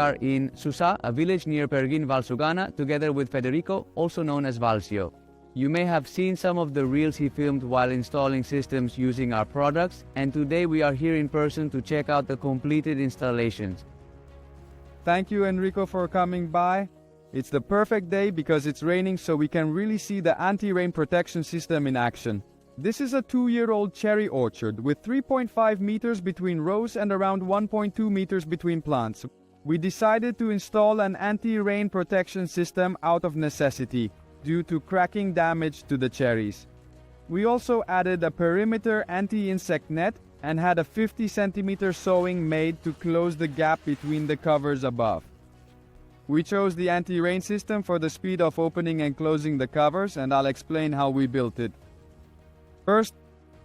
are in Susà, a village near Pergine Valsugana, together with Federico, also known as Valzio. You may have seen some of the reels he filmed while installing systems using our products, and today we are here in person to check out the completed installations. Thank you, Enrico, for coming by. It's the perfect day because it's raining, so we can really see the anti-rain protection system in action. This is a 2-year-old cherry orchard with 3.5 meters between rows and around 1.2 meters between plants. We decided to install an anti-rain protection system out of necessity due to cracking damage to the cherries. We also added a perimeter anti-insect net and had a 50 centimeter sewing made to close the gap between the covers above. We chose the anti-rain system for the speed of opening and closing the covers, and I'll explain how we built it. First,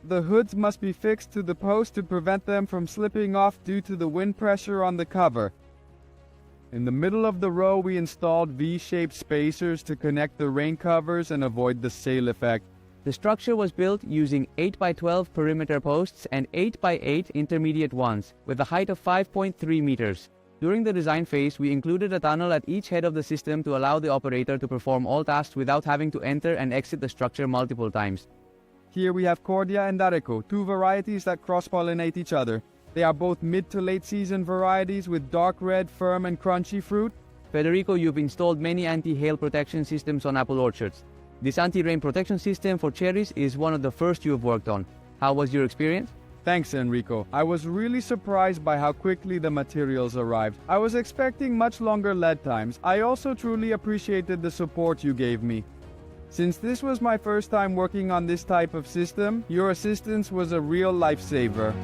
the hoods must be fixed to the post to prevent them from slipping off due to the wind pressure on the cover. In the middle of the row, we installed V-shaped spacers to connect the rain covers and avoid the sail effect. The structure was built using 8x12 perimeter posts and 8x8 intermediate ones, with a height of 5.3 meters. During the design phase, we included a tunnel at each head of the system to allow the operator to perform all tasks without having to enter and exit the structure multiple times. Here we have Cordia and Areco, two varieties that cross-pollinate each other. They are both mid to late season varieties with dark red, firm and crunchy fruit. Federico, you've installed many anti-hail protection systems on apple orchards. This anti-rain protection system for cherries is one of the first you have worked on. How was your experience? Thanks, Enrico. I was really surprised by how quickly the materials arrived. I was expecting much longer lead times. I also truly appreciated the support you gave me. Since this was my first time working on this type of system, your assistance was a real lifesaver.